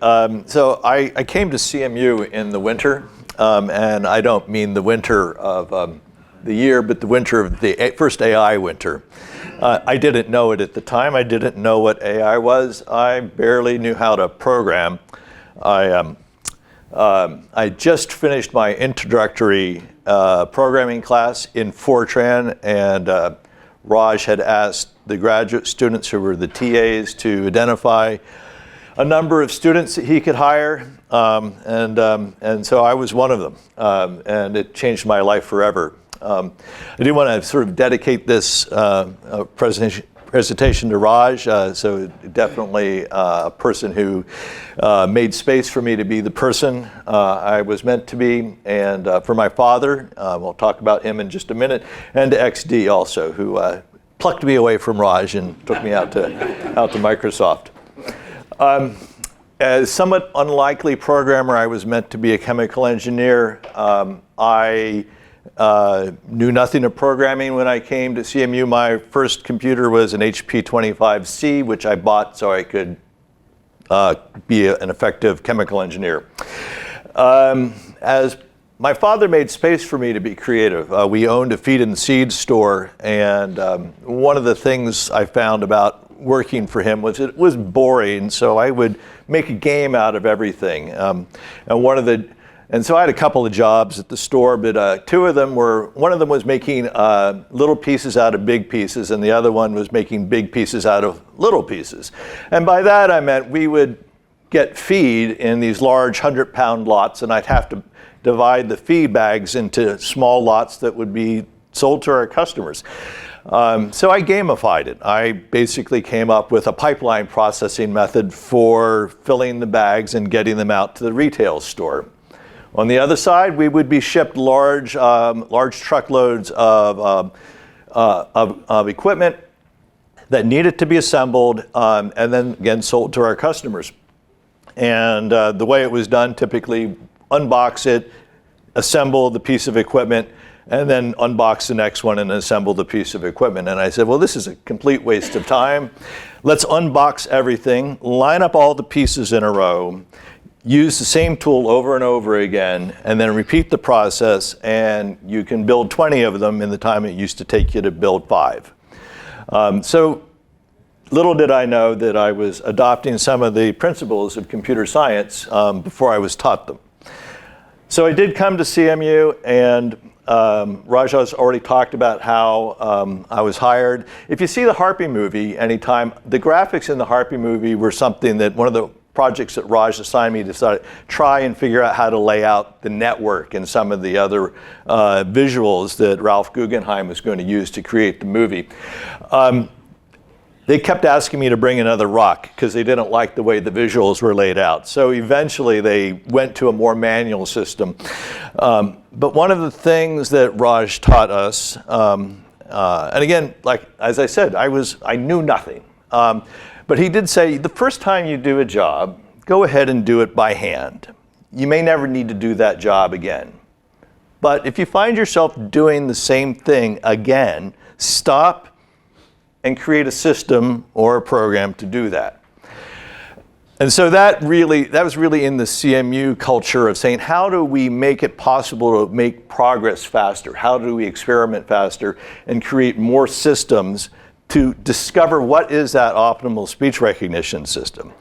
So I came to CMU in the winter, and I don't mean the winter of the year, but the winter of the first AI winter. I didn't know it at the time. I didn't know what AI was. I barely knew how to program. I just finished my introductory programming class in Fortran, and Raj had asked the graduate students who were the TAs to identify a number of students that he could hire, and so I was one of them, and it changed my life forever. I do want to sort of dedicate this presentation to Raj, so definitely a person who made space for me to be the person I was meant to be, and for my father, we'll talk about him in just a minute, and to XD also, who plucked me away from Raj and took me out to Microsoft. As somewhat unlikely programmer, I was meant to be a chemical engineer. I knew nothing of programming when I came to CMU. My first computer was an HP 25C, which I bought so I could be an effective chemical engineer. As my father made space for me to be creative. We owned a feed and seed store, and one of the things I found about working for him was it was boring, so I would make a game out of everything. And so I had a couple of jobs at the store, but one of them was making little pieces out of big pieces, and the other one was making big pieces out of little pieces. And by that I meant we would get feed in these large 100-pound lots, and I'd have to divide the feed bags into small lots that would be sold to our customers. So I gamified it. I basically came up with a pipeline processing method for filling the bags and getting them out to the retail store. On the other side, we would be shipped large truckloads of equipment that needed to be assembled and then again sold to our customers. And the way it was done, typically unbox it, assemble the piece of equipment, and then unbox the next one and assemble the piece of equipment. And I said, well, this is a complete waste of time. Let's unbox everything, line up all the pieces in a row, use the same tool over and over again, and then repeat the process, and you can build 20 of them in the time it used to take you to build 5. So little did I know that I was adopting some of the principles of computer science before I was taught them. So I did come to CMU, and Raja's already talked about how I was hired. If you see the Harpy movie anytime, the graphics in the Harpy movie were something that one of the projects that Raj assigned me to try and figure out how to lay out the network and some of the other visuals that Ralph Guggenheim was going to use to create the movie. They kept asking me to bring another rock because they didn't like the way the visuals were laid out. So eventually they went to a more manual system. But one of the things that Raj taught us, and again, like as I said, I knew nothing. But he did say, the first time you do a job, go ahead and do it by hand. You may never need to do that job again. But if you find yourself doing the same thing again, stop and create a system or a program to do that. And so that was really in the CMU culture of saying, how do we make it possible to make progress faster? How do we experiment faster and create more systems to discover what is that optimal speech recognition system?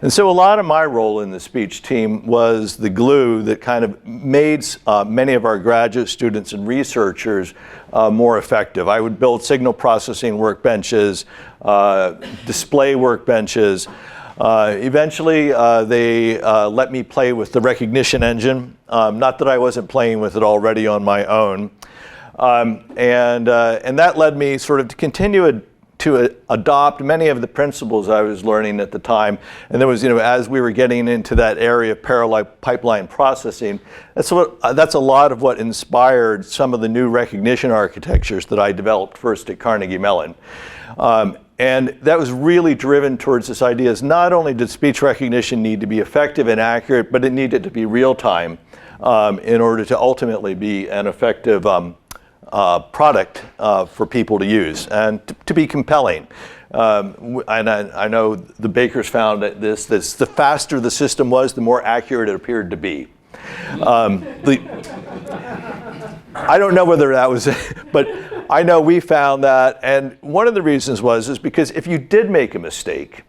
And so a lot of my role in the speech team was the glue that kind of made many of our graduate students and researchers more effective. I would build signal processing workbenches, display workbenches. Eventually, they let me play with the recognition engine. Not that I wasn't playing with it already on my own. And that led me sort of to continue to adopt many of the principles I was learning at the time. And there was, as we were getting into that area of parallel pipeline processing, that's a lot of what inspired some of the new recognition architectures that I developed first at Carnegie Mellon. And that was really driven towards this idea is not only did speech recognition need to be effective and accurate, but it needed to be real time in order to ultimately be an effective product for people to use and to be compelling. And I know the bakers found that the faster the system was, the more accurate it appeared to be. I don't know whether that was, but I know we found that, and one of the reasons is because if you did make a mistake,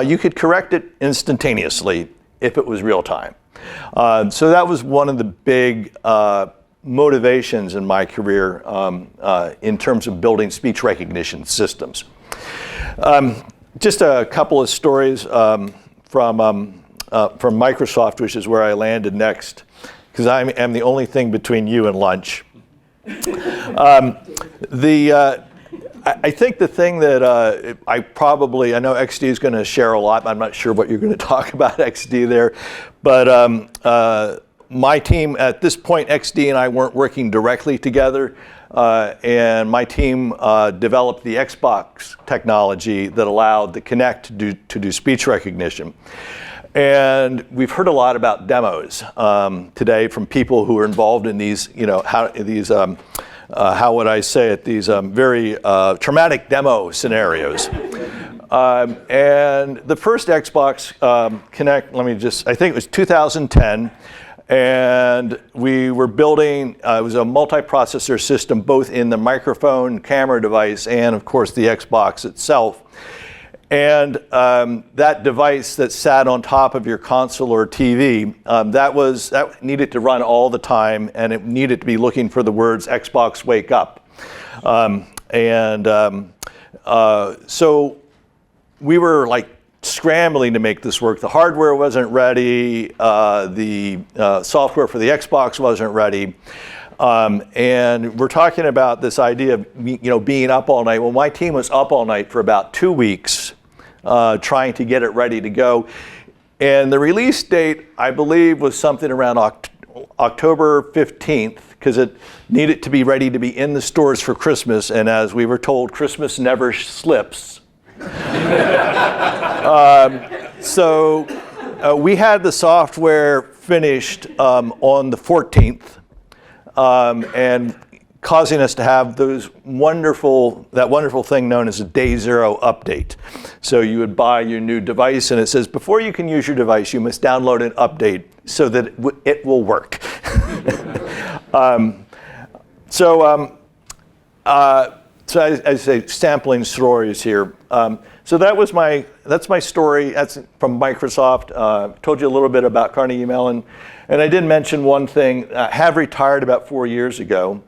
you could correct it instantaneously if it was real time. So that was one of the big motivations in my career in terms of building speech recognition systems. Just a couple of stories from Microsoft, which is where I landed next, because I am the only thing between you and lunch. I think the thing that I know XD is going to share a lot. I'm not sure what you're going to talk about XD there, but my team at this point, XD and I weren't working directly together, and my team developed the Xbox technology that allowed the Kinect to do speech recognition. And we've heard a lot about demos today from people who are involved in these, how would I say it, these very traumatic demo scenarios. And the first Xbox Kinect, I think it was 2010, and we were building, it was a multi-processor system, both in the microphone, camera device, and of course the Xbox itself. And that device that sat on top of your console or TV, that needed to run all the time, and it needed to be looking for the words "Xbox wake up." So we were like scrambling to make this work. The hardware wasn't ready. The software for the Xbox wasn't ready. And we're talking about this idea of being up all night. Well, my team was up all night for about 2 weeks. Trying to get it ready to go. And the release date, I believe, was something around October 15th, because it needed to be ready to be in the stores for Christmas. And as we were told, Christmas never slips. So we had the software finished on the 14th, and causing us to have that wonderful thing known as a day zero update. So you would buy your new device, and it says, before you can use your device, you must download an update so that it will work. So I say sampling stories here. So that's my story. That's from Microsoft. Told you a little bit about Carnegie Mellon, and I did mention one thing. I have retired about 4 years ago.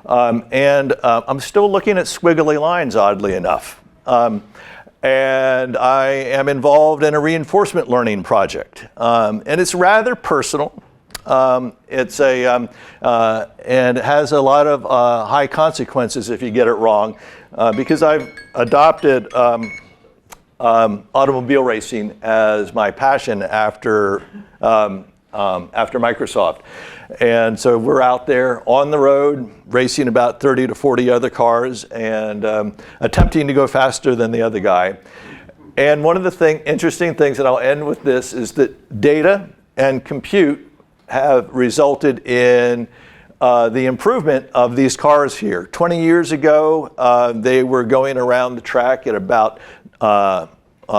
And I'm still looking at squiggly lines, oddly enough. And I am involved in a reinforcement learning project. And it's rather personal. And it has a lot of high consequences if you get it wrong, because I've adopted automobile racing as my passion after Microsoft. And so we're out there on the road racing about 30 to 40 other cars and attempting to go faster than the other guy. And one of the interesting things, and I'll end with this, is that data and compute have resulted in the improvement of these cars here. 20 years ago, they were going around the track at about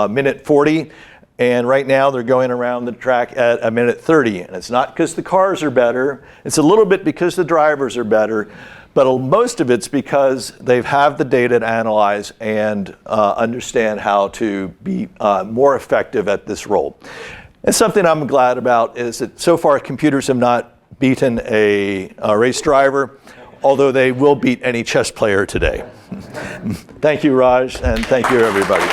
minute 40. And right now they're going around the track at a minute 30. And it's not because the cars are better. It's a little bit because the drivers are better. But most of it's because they have the data to analyze and understand how to be more effective at this role. And something I'm glad about is that so far computers have not beaten a race driver, although they will beat any chess player today. Thank you, Raj, and thank you, everybody.